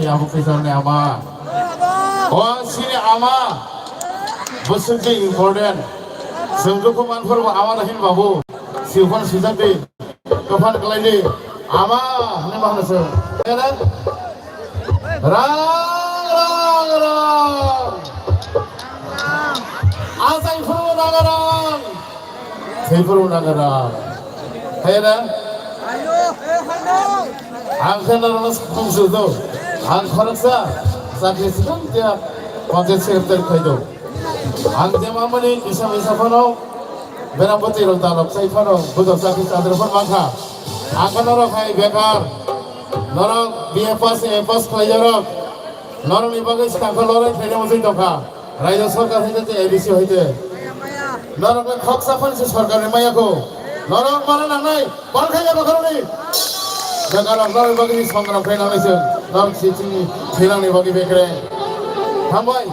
ni abu kisar ni ama. Oh sini ama. Betul je important. Sengkuku manfur ama nahin babu. Siapa sih tapi kapan kelai ni ama ni mana sih? Kan? Rang. Asai furu nagarang. Furu nagarang. Hera. Angkat naras kungsu tu. Angkat sa. Sakit sedang dia. Pakai sekretari kaido. Angkat mama ni kisah pano. Berapa tiru talak saya pano. Betul sakit ada pun maka. Angkat naras hai bekar. Naras BFAS pelajar. Naras ni bagai sekarang naras kaya mesti doka. Raja सरकार है तो ABC होते हैं नरक में खक सफल से सरकार ने माया को नरक मारन नहीं बल खाया बकरो नहीं जगह नरक बगी संग्राम करना में से नरक सिचनी खिलाने बगी बेकरे हम भाई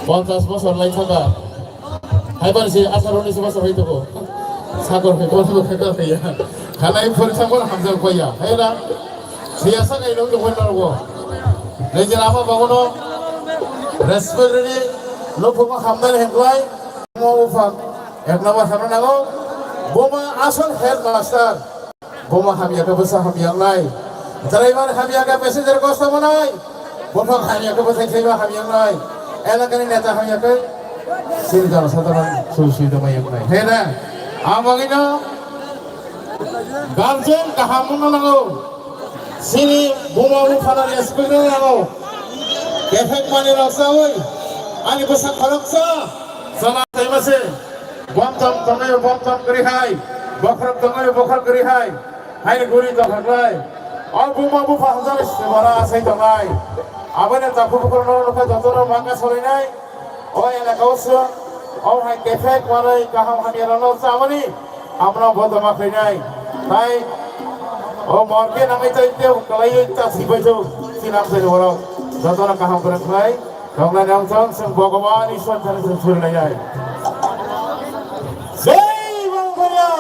50 বছর লাই থাকা হাইবার সে 18-19 বছর হইতো সাগর কোনো খেকা হইয়া খানাই ফরিসাগর হামজাল কইয়া হেরা সিয়াসা গাইলো তো হইনারগো নিজের আমা বাগনো রেসপেক্টরি লোকমা খামদান হেকলাই মো উফাক এক নম্বর সামনে নাগো বোমা আসল হেডমাস্টার বোমা হামিয়াকে বসা হামিয়াংলাই ড্রাইভার হামিয়াকে প্যাসেঞ্জার কষ্ট মনাই বফক হামিয়াকে বসাই খাইবা হামিয়াংলাই এলাকানি নেতা হামিয়াকে সিল জনসাধারণ সুবিধা মাইয়াংলাই হেরা আমাগিনো গার্জেন কাহামুন নাগো সিনি বোমা উফানার রেসপেক্টরি নাগো কেফেক মানে রসাওই ani basa kharoksa sana taimase bom tom kari hai bokhar tongai bokhar kari hai hai guri to khaklai au buma bu phangjar sebara asai tongai abane tapu korno lokha jotono manga solinai oi elakaoso au hai kefek manai kaham haniarano samani amra bodama khainai tai o morke namai taiteu kalai ta sibajo sinam se boro jotono kaham kore khlai Dongna Nelson sang Bhagavan Ishwar Chandra Surya Jai. Jai Bangla,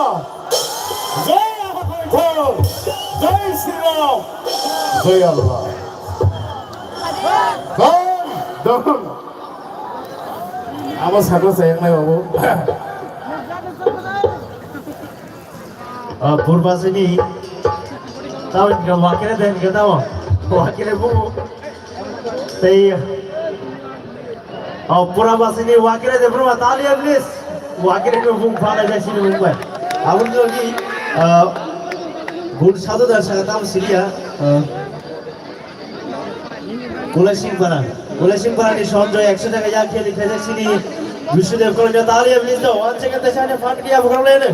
Jai Ahmed, Jai Sri Ram, Jai Allah. Don. Amos satu saya yang babu. Purba sini, tahu nggak wakilnya dan nggak tahu, wakilnya bu, saya. Pura basini wakilnya deh bro, Talia please. Wakilnya tuh bung fala jadi sini bung bay. Abang tuh lagi good satu dah saya tahu Syria. Kulesing para ni Sonjoy 100 টাকা যা খেয়ে লিখে যাচ্ছি নি বিশ্বদেব কলেজে তালিয়া please দাও 1 second দেশে fund কিয়া প্রোগ্রাম লেনে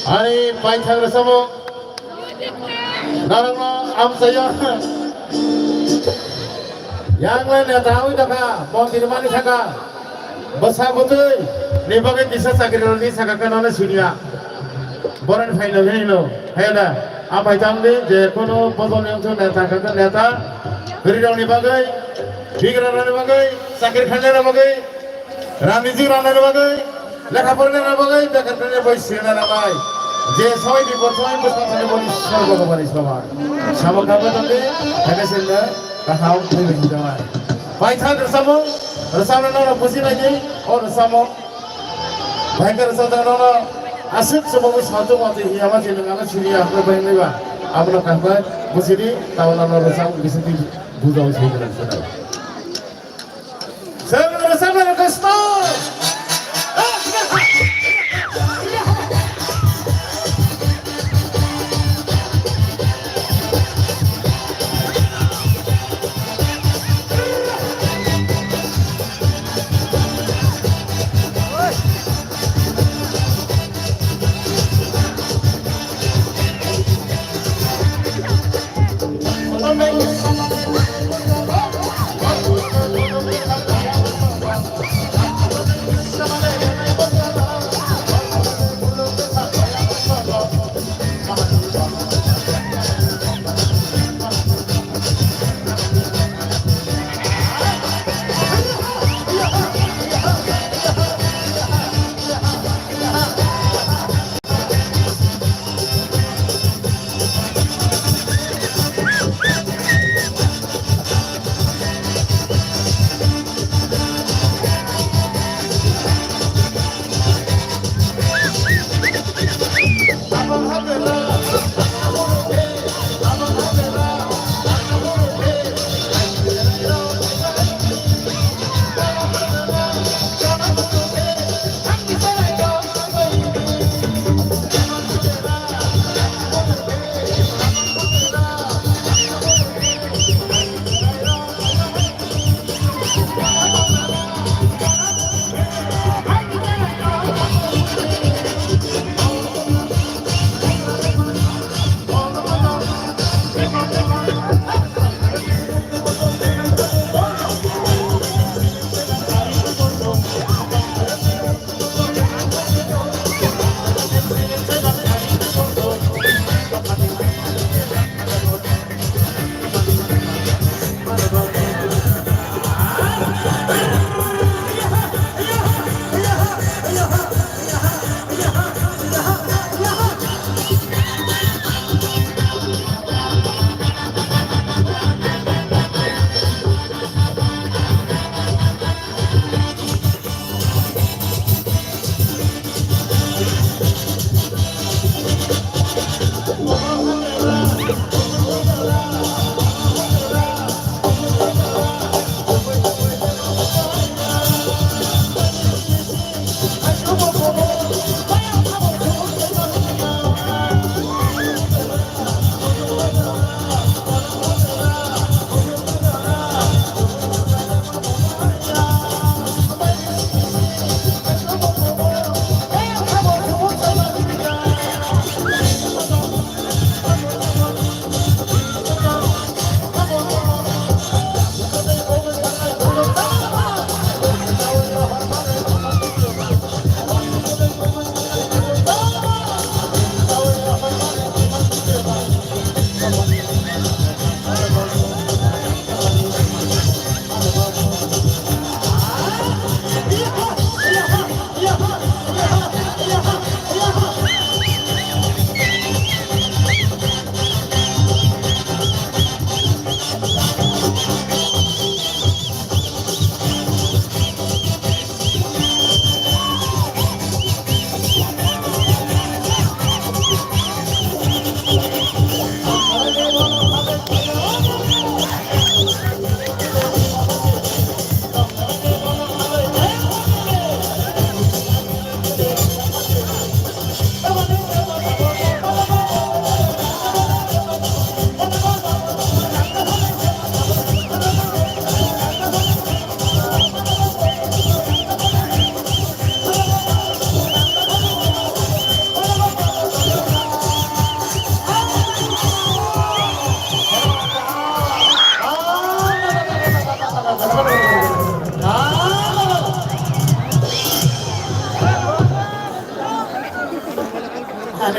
Hari pancang bersama Narangna am saya yang lain ya tahu taka mau dirmani saka basa betul ni bagai disa sakit ni saka kanana sunia boran final ni lo hela apa jam ni je kono bodon yang tu neta kata neta beri dong ni bagai bigra ni bagai sakit khanda ni bagai ramiji rana ni bagai lekha pori ni bagai bekar ni boy sina ni bagai যে সবাই বিপদময় মুসলমান বলি সর্বভৌম ইসলাম সামগ্রী তবে হেডেসেন্ডার কাহাও থইবে দিওয়া Python রসামো রসামনা না বুঝি নাই ও রসামো ভাইকার সদারনা আসিক সবম সাতো মতে ইয়ামা জিলঙ্গানা সিরিয়া আপনি বাইনেবা আপনা কাহবা বুঝিদি তাওলা রসাম বিসতি বুঝাও সেই করে সেন রসামনা কষ্ট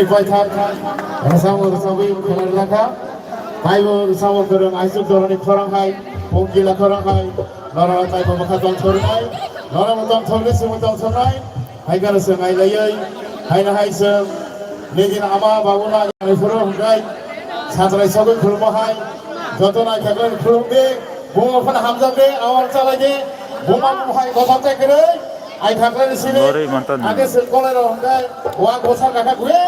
Ini paithak rasamo sabi khalar lakha taibo rasamo korong aisuk dorani khorang hai pongkila khorang hai nora taibo makhatong thornai nora matong thorne sumutong thornai hai gara sengai layai hai na hai seng nijin ama babuna jani furo hungai satrai sabi khulmo hai jotona khaklan khulumde bunga phana hamjam de awar chalai de bunga hai gothate kere ai khaklan sini age se kolero hungai wa gosa kaka gue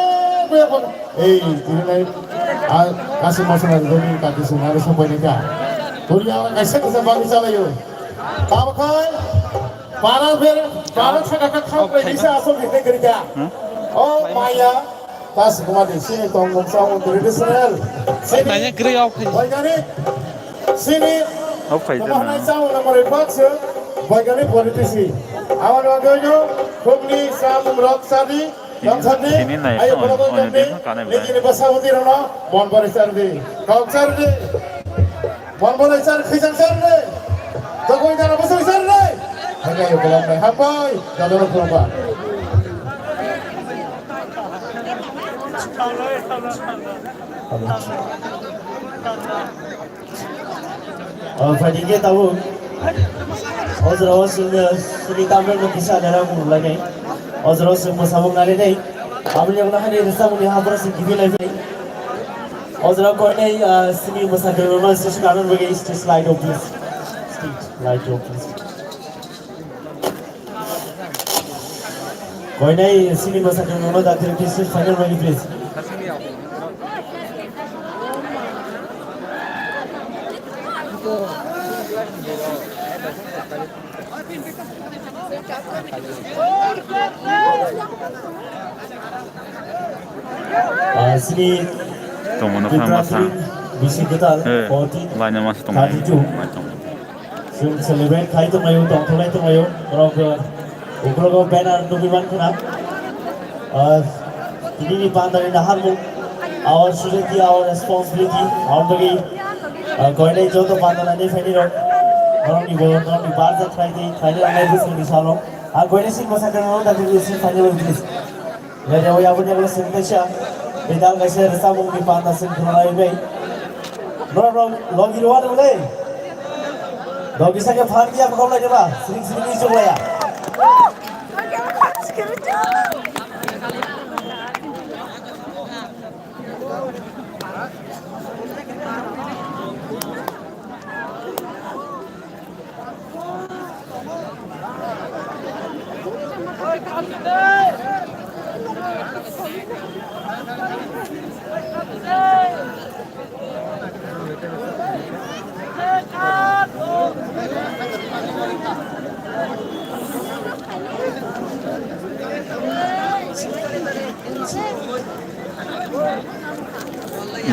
pun ini kasih masalah doni kaki sungai sampai nikah. Kuliah kasih kesempatan bisa layu. Tahu kan? Para sekarang kau bisa asal kita kerja. Oh Maya, pas kemarin sini tonggung sama tradisional. Tanya kiri apa? Bagaimana? Sini. Kemana sama nomor 4 bagaimana politisi? Awal waktunya Hubli Samung Roksadi. Sini naik ayo sama kalau orang jadi dia kan ini bahasa Uti Rana mon barisar di kau cari di mon barisar khisan cari di Jokowi jangan besar besar di hanya yuk kelam deh hampai jangan lupa fighting kita tahu Ozros sini tampil kisah dalam mulai Ozros musabung nari deh Abang yang nak ni resam ni hampa sih gigi lagi Ozros kau ni sini musabung orang sesi kanan bagi slide off please slide off please kau ni sini musabung orang dah terkis final bagi please sini Tunggu nak masa. Bisi betal 14 Banyak masa tunggu. ซึ่ง celebrate ใครต้องมาอยู่ตรงทุเรศต้องมาอยู่เราก็อุปกรณ์เป็นอะไรดูวิวันขนาดทีนี้ปานตอนนี้นะครับมุก our society our responsibility our bagi ก่อนในโจทย์ปานตอนนี้ไฟนี่เรานี่บอกนี่บาร์จะใครที่ใครที่อะไรที่สิ่งที่ชอบเราก่อนในสิ่งภาษากันเราแต่ที่สิ่งไฟนี่เราดิสแล้วเดี๋ยวอย่าพูดอย่างนั้นสิ่งที่ชอบเป็นการกระเช้าสามมุกที่ปานตอนสิ่งที่เราไม่ เราลองกินวันเลยเราbisa ke farm dia kau lagi lah sering-sering ni coba ya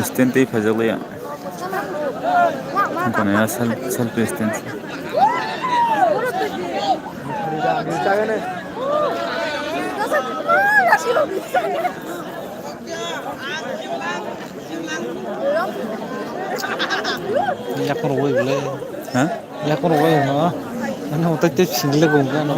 Instant ही फजल या कौन है self instant Ya kau roy boleh. हाँ Ya kau roy na. Ano utak tu single kau kan no.